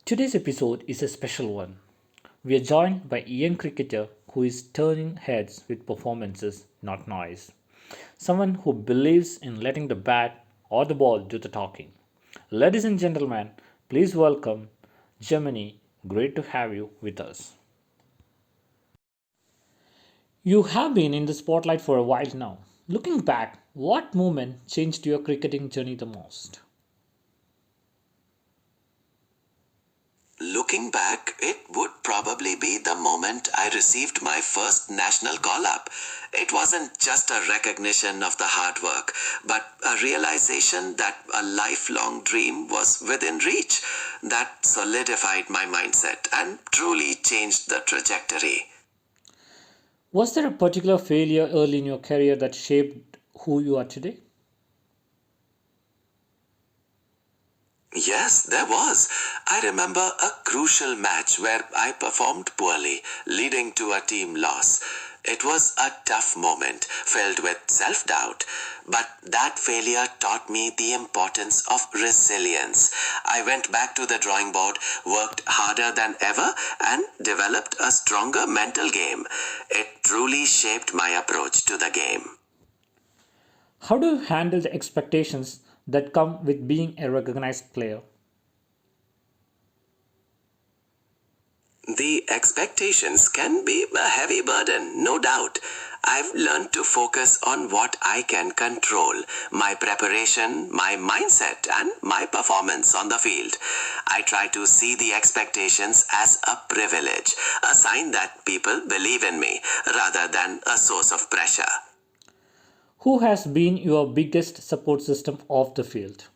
Today's episode is a special one. We are joined by a young cricketer who is turning heads with performances, not noise. Someone who believes in letting the bat or the ball do the talking. Ladies and gentlemen, please welcome Gemini. Great to have you with us. You have been in the spotlight for a while now. Looking back, what moment changed your cricketing journey the most? Looking back, it would probably be the moment I received my first national call up. It wasn't just a recognition of the hard work, but a realization that a lifelong dream was within reach. That solidified my mindset and truly changed the trajectory. Was there a particular failure early in your career that shaped who you are today? Yes, there was. I remember a crucial match where I performed poorly, leading to a team loss. It was a tough moment, filled with self doubt. But that failure taught me the importance of resilience. I went back to the drawing board, worked harder than ever, and developed a stronger mental game. It truly shaped my approach to the game. How do you handle the expectations that come with being a recognized player? The expectations can be a heavy burden, no doubt. I've learned to focus on what I can control, my preparation, my mindset, and my performance on the field. I try to see the expectations as a privilege, a sign that people believe in me, rather than a source of pressure. Who has been your biggest support system off the field?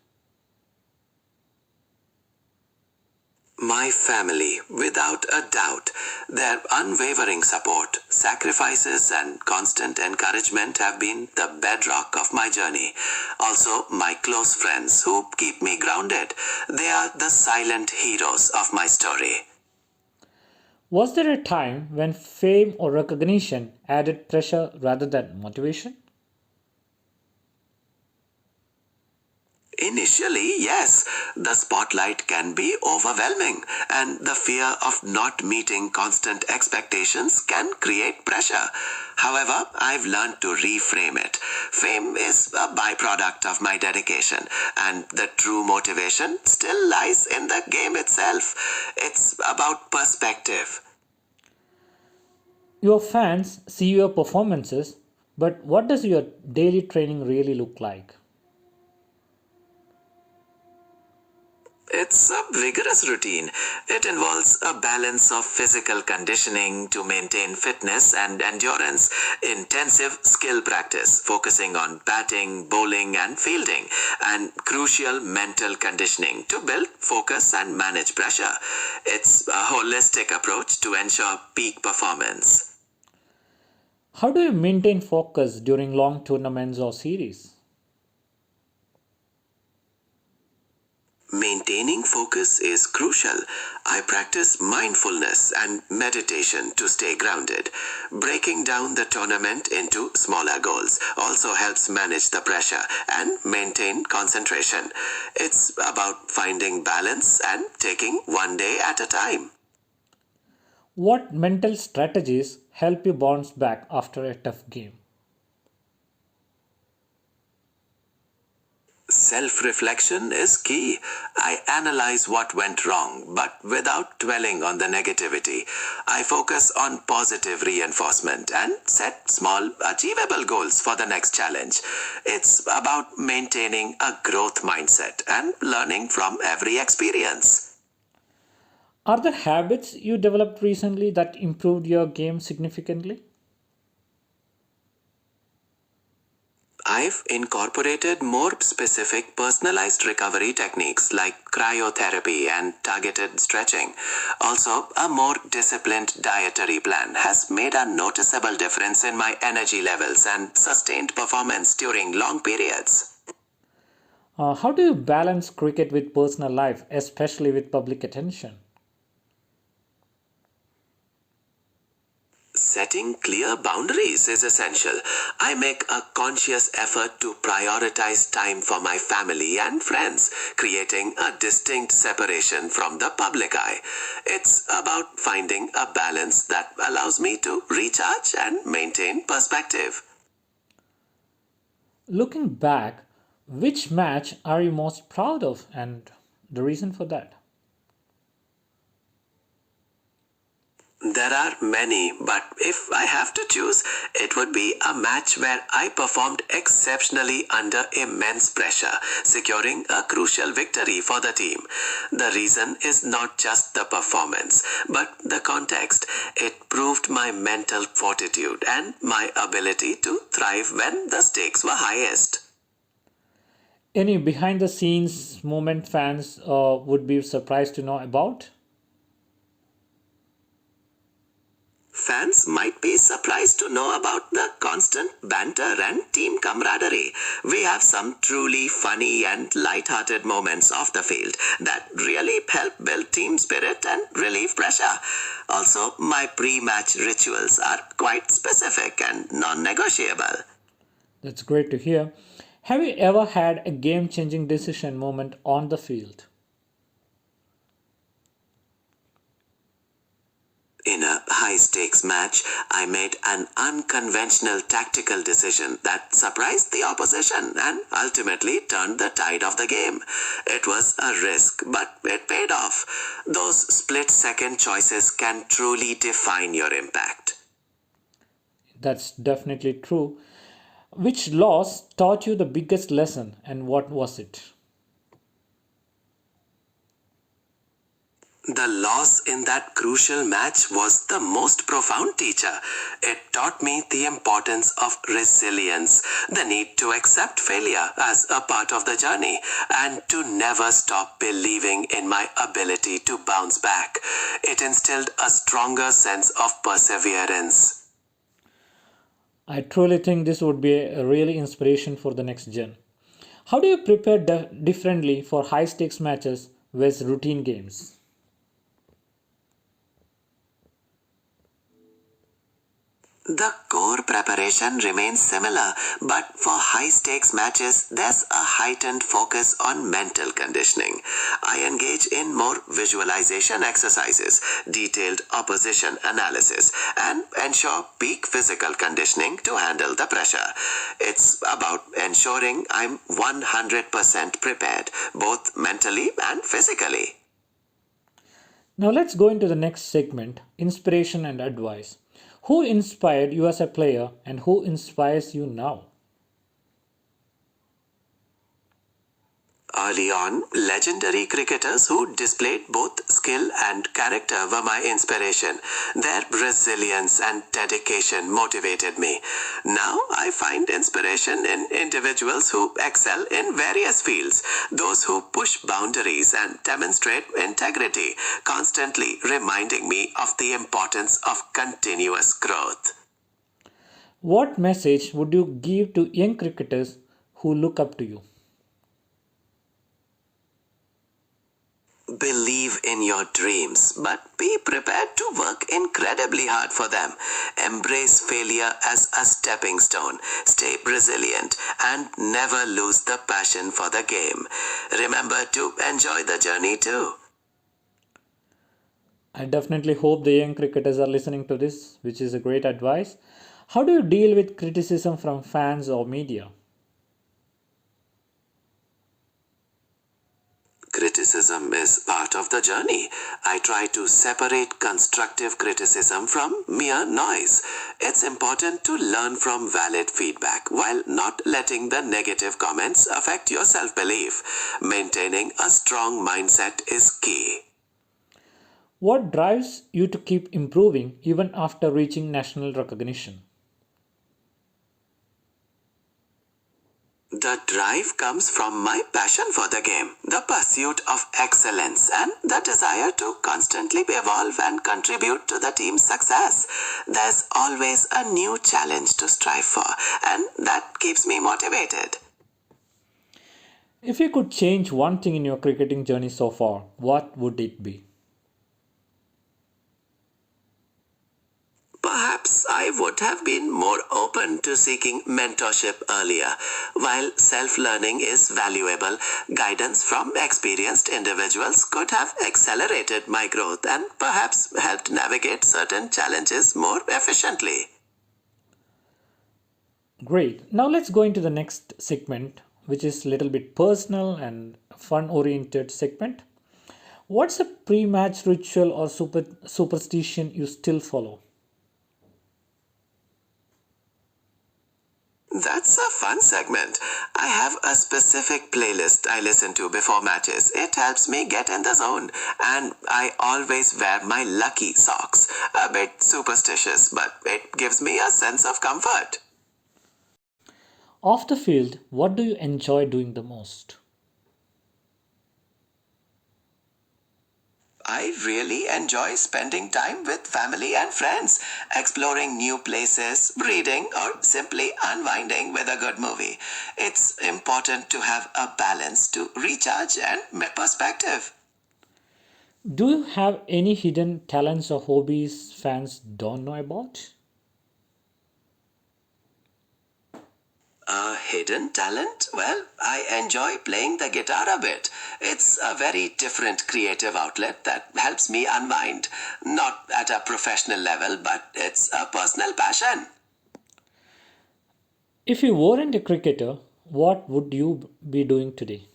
My family, without a doubt, their unwavering support, sacrifices, and constant encouragement have been the bedrock of my journey. Also, my close friends who keep me grounded. They are the silent heroes of my story. Was there a time when fame or recognition added pressure rather than motivation? Initially, yes, the spotlight can be overwhelming, and the fear of not meeting constant expectations can create pressure. However, I've learned to reframe it. Fame is a byproduct of my dedication, and the true motivation still lies in the game itself. It's about perspective. Your fans see your performances, but what does your daily training really look like? It's a vigorous routine. It involves a balance of physical conditioning to maintain fitness and endurance, intensive skill practice focusing on batting, bowling, and fielding, and crucial mental conditioning to build focus and manage pressure. It's a holistic approach to ensure peak performance. How do you maintain focus during long tournaments or series? Maintaining focus is crucial. I practice mindfulness and meditation to stay grounded. Breaking down the tournament into smaller goals also helps manage the pressure and maintain concentration. It's about finding balance and taking one day at a time. What mental strategies help you bounce back after a tough game? Self-reflection is key. I analyze what went wrong, but without dwelling on the negativity. I focus on positive reinforcement and set small, achievable goals for the next challenge. It's about maintaining a growth mindset and learning from every experience. Are there habits you developed recently that improved your game significantly? I've incorporated more specific personalized recovery techniques like cryotherapy and targeted stretching. Also, a more disciplined dietary plan has made a noticeable difference in my energy levels and sustained performance during long periods. How do you balance cricket with personal life, especially with public attention? setting clear boundaries is essential. I make a conscious effort to prioritize time for my family and friends, creating a distinct separation from the public eye. It's about finding a balance that allows me to recharge and maintain perspective. Looking back, which match are you most proud of and the reason for that? There are many, but if I have to choose, it would be a match where I performed exceptionally under immense pressure, securing a crucial victory for the team. The reason is not just the performance, but the context. It proved my mental fortitude and my ability to thrive when the stakes were highest. Any behind the scenes moment fans would be surprised to know about? Fans might be surprised to know about the constant banter and team camaraderie. We have some truly funny and light-hearted moments off the field that really help build team spirit and relieve pressure. Also, my pre-match rituals are quite specific and non-negotiable. That's great to hear. Have you ever had a game changing decision moment on the field? In a high-stakes match, I made an unconventional tactical decision that surprised the opposition and ultimately turned the tide of the game. It was a risk, but it paid off. Those split-second choices can truly define your impact. That's definitely true. Which loss taught you the biggest lesson and what was it? The loss in that crucial match was the most profound teacher. It taught me the importance of resilience, the need to accept failure as a part of the journey, and to never stop believing in my ability to bounce back. It instilled a stronger sense of perseverance. I truly think this would be a really inspiration for the next gen. How do you prepare differently for high stakes matches with routine games? The core preparation remains similar, but for high stakes matches, there's a heightened focus on mental conditioning. I engage in more visualization exercises, detailed opposition analysis, and ensure peak physical conditioning to handle the pressure. It's about ensuring I'm 100% prepared, both mentally and physically. Now let's go into the next segment, inspiration and advice. Who inspired you as a player and who inspires you now? Early on, legendary cricketers who displayed both skill and character were my inspiration. Their resilience and dedication motivated me. Now I find inspiration in individuals who excel in various fields, those who push boundaries and demonstrate integrity, constantly reminding me of the importance of continuous growth. What message would you give to young cricketers who look up to you? Believe in your dreams, but be prepared to work incredibly hard for them. Embrace failure as a stepping stone. Stay resilient and never lose the passion for the game. Remember to enjoy the journey too. I definitely hope the young cricketers are listening to this, which is a great advice. How do you deal with criticism from fans or media? Criticism is part of the journey. I try to separate constructive criticism from mere noise. It's important to learn from valid feedback while not letting the negative comments affect your self-belief. Maintaining a strong mindset is key. What drives you to keep improving even after reaching national recognition? The drive comes from my passion for the game, the pursuit of excellence, and the desire to constantly evolve and contribute to the team's success. There's always a new challenge to strive for, and that keeps me motivated. If you could change one thing in your cricketing journey so far, what would it be? Perhaps I could have been more open to seeking mentorship earlier. While self learning is valuable, guidance from experienced individuals could have accelerated my growth and perhaps helped navigate certain challenges more efficiently. Great. Now let's go into the next segment, which is a little bit personal and fun oriented segment. What's a pre-match ritual or superstition you still follow? That's a fun segment. I have a specific playlist I listen to before matches. It helps me get in the zone. And I always wear my lucky socks. A bit superstitious, but it gives me a sense of comfort. Off the field, what do you enjoy doing the most? I really enjoy spending time with family and friends, exploring new places, reading, or simply unwinding with a good movie. It's important to have a balance to recharge and perspective. Do you have any hidden talents or hobbies fans don't know about? A hidden talent? Well, I enjoy playing the guitar a bit. It's a very different creative outlet that helps me unwind. Not at a professional level, but it's a personal passion. If you weren't a cricketer, what would you be doing today?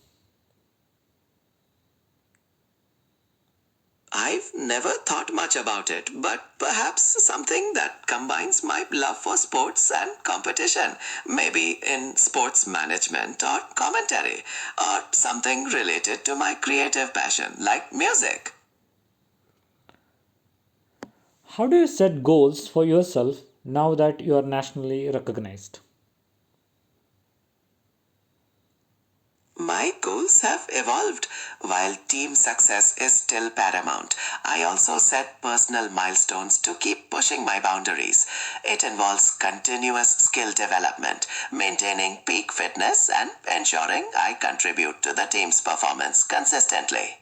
I've never thought much about it, but perhaps something that combines my love for sports and competition. Maybe in sports management or commentary, or something related to my creative passion like music. How do you set goals for yourself now that you are nationally recognized? My goals have evolved. While team success is still paramount, I also set personal milestones to keep pushing my boundaries. It involves continuous skill development, maintaining peak fitness, and ensuring I contribute to the team's performance consistently.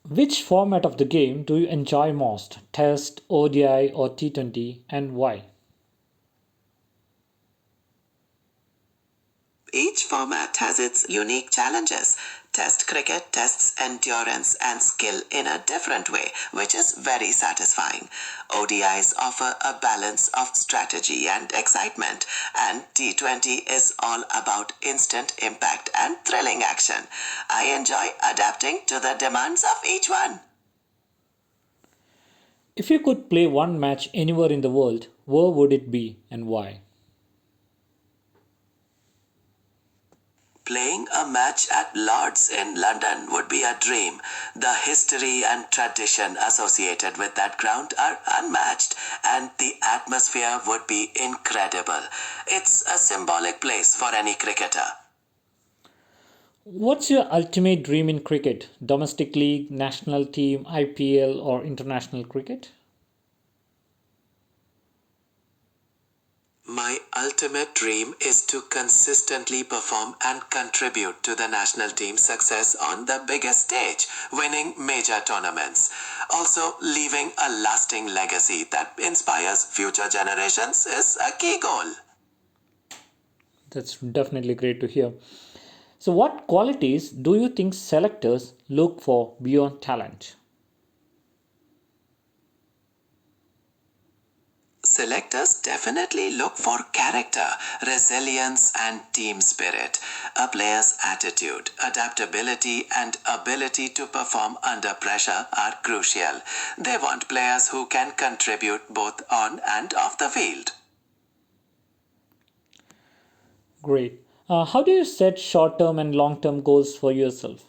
Which format of the game do you enjoy most? Test, ODI, or T20, and why? Each format has its unique challenges. Test cricket tests endurance and skill in a different way, which is very satisfying. ODIs offer a balance of strategy and excitement, and T20 is all about instant impact and thrilling action. I enjoy adapting to the demands of each one. If you could play one match anywhere in the world, where would it be and why? Playing a match at Lord's in London would be a dream. The history and tradition associated with that ground are unmatched, and the atmosphere would be incredible. It's a symbolic place for any cricketer. What's your ultimate dream in cricket? Domestic league, national team, IPL, or international cricket? My ultimate dream is to consistently perform and contribute to the national team's success on the biggest stage, winning major tournaments. Also, leaving a lasting legacy that inspires future generations is a key goal. That's definitely great to hear. So, what qualities do you think selectors look for beyond talent? Selectors definitely look for character, resilience, and team spirit. A player's attitude, adaptability, and ability to perform under pressure are crucial. They want players who can contribute both on and off the field. Great. How do you set short term and long term goals for yourself?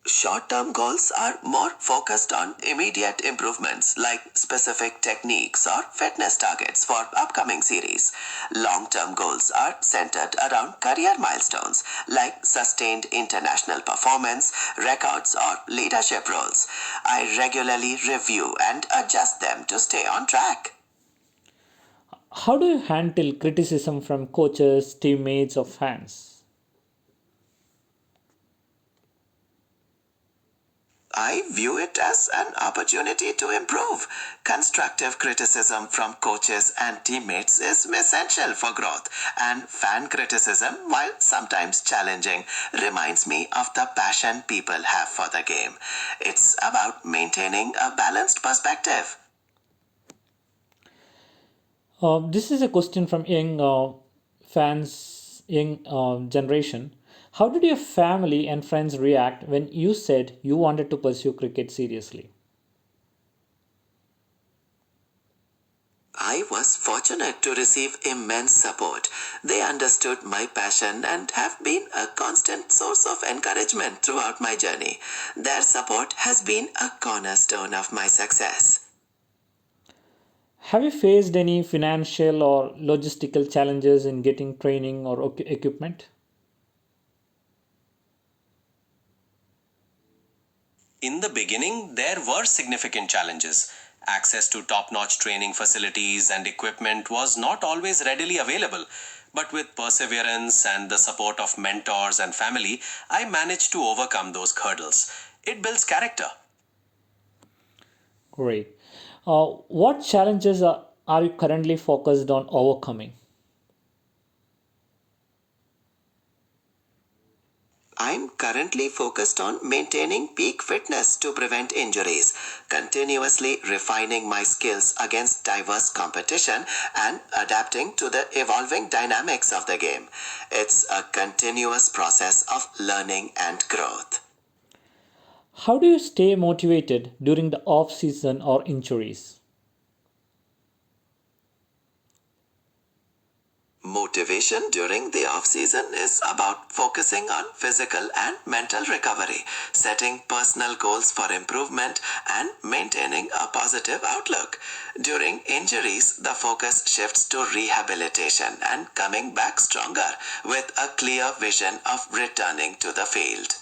Short-term goals are more focused on immediate improvements like specific techniques or fitness targets for upcoming series. Long-term goals are centered around career milestones like sustained international performance, records, or leadership roles. I regularly review and adjust them to stay on track. How do you handle criticism from coaches, teammates, or fans? I view it as an opportunity to improve. Constructive criticism from coaches and teammates is essential for growth, and fan criticism, while sometimes challenging, reminds me of the passion people have for the game. It's about maintaining a balanced perspective. This is a question from young generation. How did your family and friends react when you said you wanted to pursue cricket seriously? I was fortunate to receive immense support. They understood my passion and have been a constant source of encouragement throughout my journey. Their support has been a cornerstone of my success. Have you faced any financial or logistical challenges in getting training or equipment? In the beginning, there were significant challenges. Access to top notch training facilities and equipment was not always readily available. But with perseverance and the support of mentors and family, I managed to overcome those hurdles. It builds character. Great. What challenges are you currently focused on overcoming? I'm currently focused on maintaining peak fitness to prevent injuries, continuously refining my skills against diverse competition, and adapting to the evolving dynamics of the game. It's a continuous process of learning and growth. How do you stay motivated during the off season or injuries? Motivation during the off season is about focusing on physical and mental recovery, setting personal goals for improvement, and maintaining a positive outlook. During injuries, the focus shifts to rehabilitation and coming back stronger with a clear vision of returning to the field.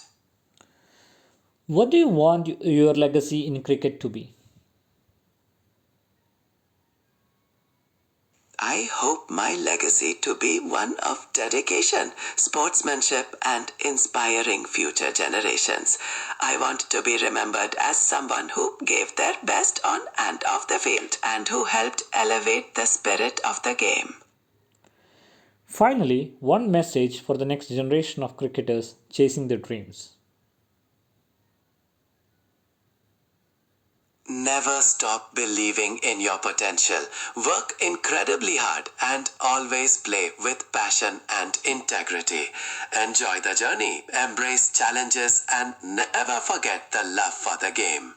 What do you want your legacy in cricket to be? I hope my legacy to be one of dedication, sportsmanship, and inspiring future generations. I want to be remembered as someone who gave their best on and off the field and who helped elevate the spirit of the game. Finally, one message for the next generation of cricketers chasing their dreams. Never stop believing in your potential. Work incredibly hard and always play with passion and integrity. Enjoy the journey, embrace challenges, and never forget the love for the game.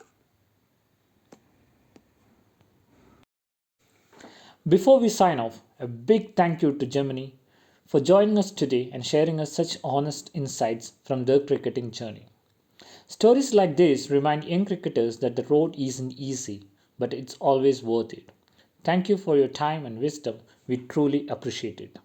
Before we sign off, a big thank you to Gemini for joining us today and sharing us such honest insights from their cricketing journey. Stories like this remind young cricketers that the road isn't easy, but it's always worth it. Thank you for your time and wisdom. We truly appreciate it.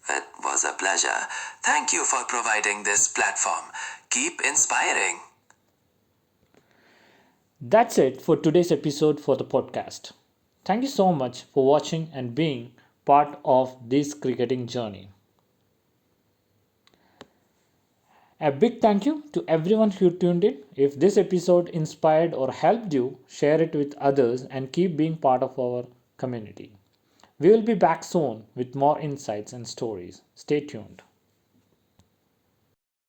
It was a pleasure. Thank you for providing this platform. Keep inspiring. That's it for today's episode for the podcast. Thank you so much for watching and being part of this cricketing journey. A big thank you to everyone who tuned in. If this episode inspired or helped you, share it with others and keep being part of our community. We will be back soon with more insights and stories. Stay tuned.